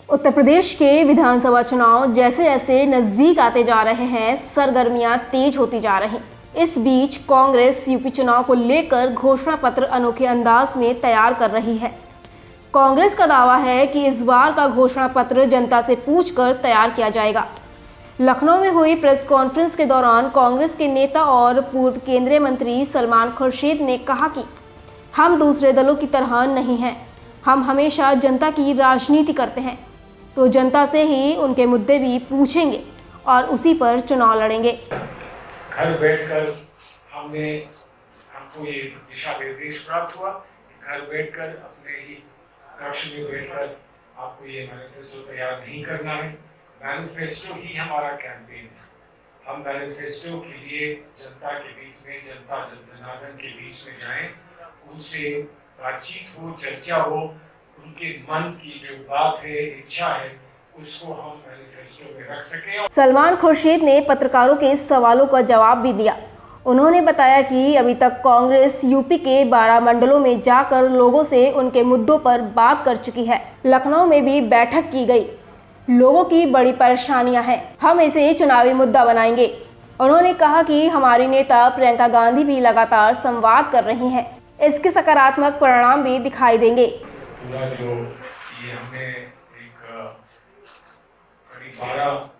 उत्तर प्रदेश के विधानसभा चुनाव जैसे जैसे नजदीक आते जा रहे हैं, सरगर्मियां तेज होती जा रही। इस बीच कांग्रेस यूपी चुनाव को लेकर घोषणा पत्र अनोखे अंदाज में तैयार कर रही है। कांग्रेस का दावा है कि इस बार का घोषणा पत्र जनता से पूछकर तैयार किया जाएगा। लखनऊ में हुई प्रेस कॉन्फ्रेंस के दौरान कांग्रेस के नेता और पूर्व केंद्रीय मंत्री सलमान खुर्शीद ने कहा कि हम दूसरे दलों की तरह नहीं हैं, हम हमेशा जनता की राजनीति करते हैं, तो जनता से ही उनके मुद्दे भी पूछेंगे और उसी पर चुनाव लड़ेंगे। घर बैठकर हमको ये दिशा निर्देश प्राप्त हुआ कि घर बैठकर अपने ही कक्ष में बैठकर आपको ये मैनिफेस्टो तैयार नहीं करना है। मैनिफेस्टो ही हमारा कैंपेन है। हम मैनिफेस्टो के लिए जनता के बीच में, जनता जनार्दन के बीच में जाएं, उनसे बातचीत हो, चर्चा हो, उनके मन की जो बात है, इच्छा है, उसको हम मैनिफेस्टो में रख सकें। सलमान खुर्शीद ने पत्रकारों के सवालों का जवाब भी दिया। उन्होंने बताया कि अभी तक कांग्रेस यूपी के 12 मंडलों में जाकर लोगों से उनके मुद्दों पर बात कर चुकी है। लखनऊ में भी बैठक की गई। लोगों की बड़ी परेशानियां हैं, हम इसे चुनावी मुद्दा बनाएंगे। उन्होंने कहा कि हमारी नेता प्रियंका गांधी भी लगातार संवाद कर रही हैं, इसके सकारात्मक परिणाम भी दिखाई देंगे। पूरा जो ये हमने एक करीब 12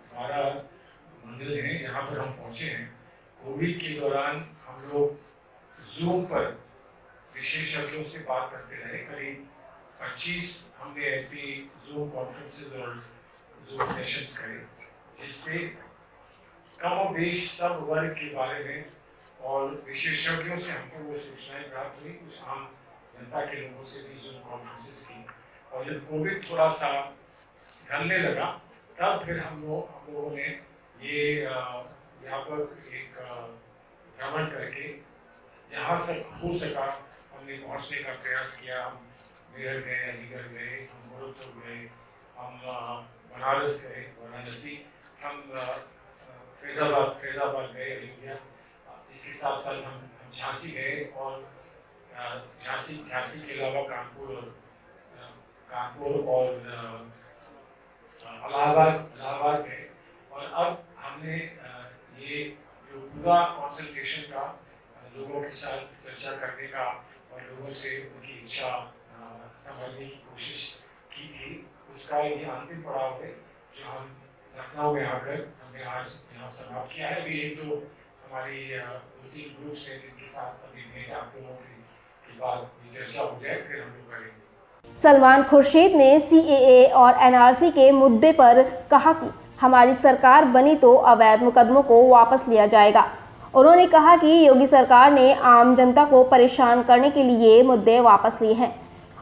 मंडल हैं जहाँ पर हम पहुँचे हैं। कोविड के दौरान हम लोग जूम पर विशेषज्ञों से बात करते रहे। करीब 25 हमने ऐसी जूम कॉन्फ्रेंसेस और जूम सेशंस करे, जिससे कमोबेश सब वर्ग के बारे में और विशेषज्ञों से हमको वो सूचनाएं प्राप्त हुई। कुछ आम जनता के लोगों से भी जूम कॉन्फ्रेंसेस की। और जब कोविड थोड़ा सा ढलने लगा, तब फिर हम लोगों ने ये व्यापक एक भ्रमण करके जहाँ तक हो सका हमने पहुँचने का प्रयास किया। हम मेरठ गए, अलीगढ़ गए, हम गोरखपुर गए, हम बनारस गए, वाराणसी, हम फैजाबाद गए, अयोध्या। इसके साथ साथ हम झांसी गए और झांसी के अलावा कानपुर और इलाहाबाद गए। और अब हमने ये जो पूरा कंसल्टेशन का लोगों के साथ चर्चा करने का और लोगों से उनकी इच्छा समझने की कोशिश की थी, उसका ये अंतिम पड़ाव है जो हम लखनऊ में आकर हमने आज यहाँ समाप्त किया है। अभी एक दो हमारी 2-3 ग्रुप्स हैं जिनके साथ अभी भेंट आप लोगों की बात चर्चा हो जाए, फिर हम लोग करेंगे। सलमान खुर्शीद ने CAA और NRC के मुद्दे पर कहा कि हमारी सरकार बनी तो अवैध मुकदमों को वापस लिया जाएगा। उन्होंने कहा कि योगी सरकार ने आम जनता को परेशान करने के लिए मुद्दे वापस लिए हैं।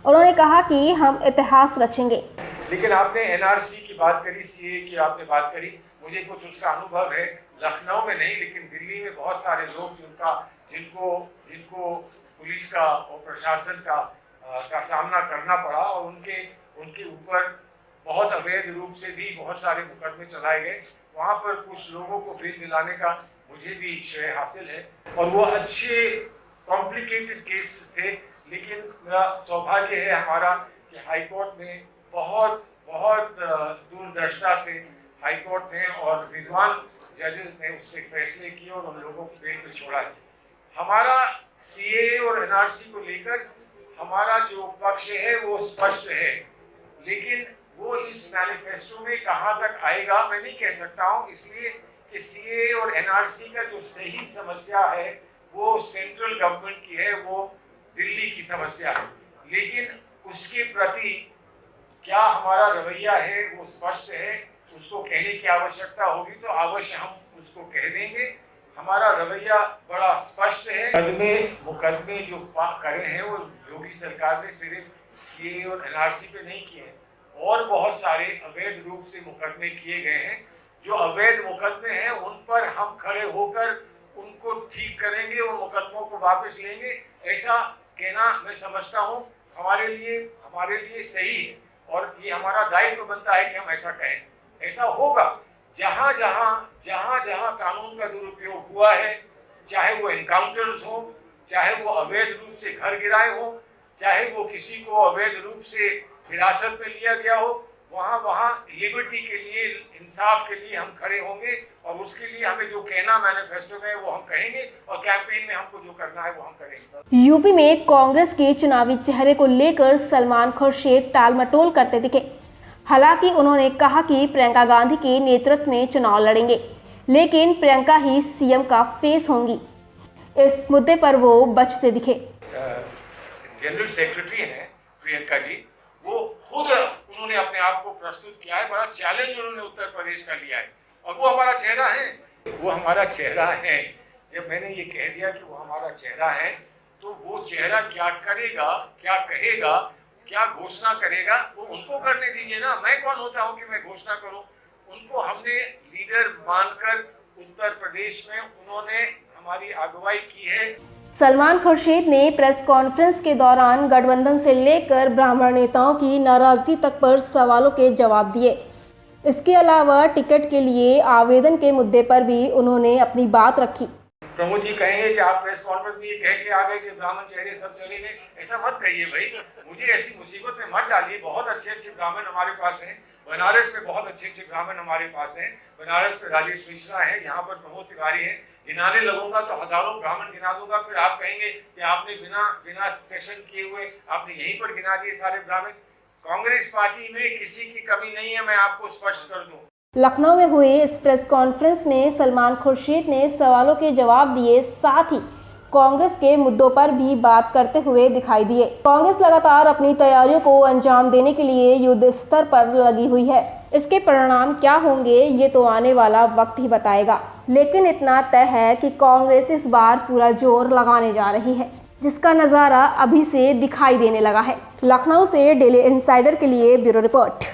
उन्होंने कहा कि हम इतिहास रचेंगे। लेकिन आपने NRC की बात करी, CAA की आपने बात करी, मुझे कुछ उसका अनुभव है। लखनऊ में नहीं, लेकिन दिल्ली में बहुत सारे लोग जिनको पुलिस का और प्रशासन का सामना करना पड़ा और उनके ऊपर बहुत अवैध रूप से भी बहुत सारे मुकदमे चलाए गए। वहाँ पर कुछ लोगों को बेल दिलाने का मुझे भी श्रेय हासिल है और वो अच्छे कॉम्प्लिकेटेड केसेस थे। लेकिन मेरा सौभाग्य है हमारा कि हाईकोर्ट में बहुत दूरदर्शिता से हाईकोर्ट ने और विद्वान जजेस ने उसके फैसले किए और उन लोगों को बेल पे छोड़ा है। हमारा CAA और NRC को लेकर हमारा जो पक्ष है वो स्पष्ट है, लेकिन वो इस मैनिफेस्टो में कहाँ तक आएगा मैं नहीं कह सकता हूँ, इसलिए कि CAA और NRC का जो सही समस्या है वो सेंट्रल गवर्नमेंट की है, वो दिल्ली की समस्या है। लेकिन उसके प्रति क्या हमारा रवैया है वो स्पष्ट है, उसको कहने की आवश्यकता होगी तो अवश्य हम उसको कह देंगे। हमारा रवैया बड़ा स्पष्ट है। मुकदमे जो करे हैं वो योगी सरकार ने सिर्फ CAA और NRC पे नहीं किए हैं, और बहुत सारे अवैध रूप से मुकदमे किए गए हैं। जो अवैध मुकदमे हैं उन पर हम खड़े होकर उनको ठीक करेंगे, उन मुकदमों को वापस लेंगे, ऐसा कहना मैं समझता हूँ हमारे लिए सही है और ये हमारा दायित्व बनता है कि हम ऐसा कहें। ऐसा होगा जहाँ जहाँ कानून का दुरुपयोग हुआ है, चाहे वो एनकाउंटर्स हो, चाहे वो अवैध रूप से घर गिराए हो, चाहे वो किसी को अवैध रूप से हिरासत में लिया गया हो, वहाँ लिबर्टी के लिए, इंसाफ के लिए हम खड़े होंगे और उसके लिए हमें जो कहना मैनिफेस्टो में वो हम कहेंगे और कैंपेन में हमको जो करना है वो हम करेंगे। यूपी में कांग्रेस के चुनावी चेहरे को लेकर सलमान खुर्शीद टालमटोल करते दिखे। हालांकि उन्होंने कहा कि प्रियंका गांधी के नेतृत्व में चुनाव लड़ेंगे, लेकिन प्रियंका ही सीएम का फेस होंगी। इस मुद्दे पर वो बचते दिखे। जनरल सेक्रेटरी हैं प्रियंका जी, वो खुद उन्होंने अपने आप को प्रस्तुत किया है, बड़ा चैलेंज उन्होंने उत्तर प्रदेश का लिया है और वो हमारा चेहरा है, वो हमारा चेहरा है। जब मैंने ये कह दिया कि वो हमारा चेहरा है, तो वो चेहरा क्या करेगा, क्या कहेगा, क्या घोषणा करेगा, वो उनको करने दीजिए ना। मैं कौन होता हूँ कि मैं घोषणा करूँ? उनको हमने लीडर मानकर उत्तर प्रदेश में उन्होंने हमारी अगुवाई की है। सलमान खुर्शीद ने प्रेस कॉन्फ्रेंस के दौरान गठबंधन से लेकर ब्राह्मण नेताओं की नाराजगी तक पर सवालों के जवाब दिए। इसके अलावा टिकट के लिए आवेदन के मुद्दे पर भी उन्होंने अपनी बात रखी। प्रमोद जी कहेंगे कि आप प्रेस कॉन्फ्रेंस में ये कह के आ गए कि ब्राह्मण चेहरे सब चले गए, ऐसा मत कहिए भाई, मुझे ऐसी मुसीबत में मत डालिए। बहुत अच्छे अच्छे ब्राह्मण हमारे पास हैं, बनारस में बहुत अच्छे अच्छे ब्राह्मण हमारे पास हैं। बनारस में राजेश मिश्रा है, यहाँ पर प्रमोद तिवारी है। गिनाने लगूंगा तो हजारों ब्राह्मण गिना दूंगा, फिर आप कहेंगे कि आपने बिना सेशन किए हुए आपने यहीं पर गिना दिए सारे ब्राह्मण। कांग्रेस पार्टी में किसी की कमी नहीं है, मैं आपको स्पष्ट कर दूं। लखनऊ में हुई इस प्रेस कॉन्फ्रेंस में सलमान खुर्शीद ने सवालों के जवाब दिए, साथ ही कांग्रेस के मुद्दों पर भी बात करते हुए दिखाई दिए। कांग्रेस लगातार अपनी तैयारियों को अंजाम देने के लिए युद्ध स्तर पर लगी हुई है। इसके परिणाम क्या होंगे ये तो आने वाला वक्त ही बताएगा, लेकिन इतना तय है कि कांग्रेस इस बार पूरा जोर लगाने जा रही है, जिसका नज़ारा अभी से दिखाई देने लगा है। लखनऊ से डेली इंसाइडर के लिए ब्यूरो रिपोर्ट।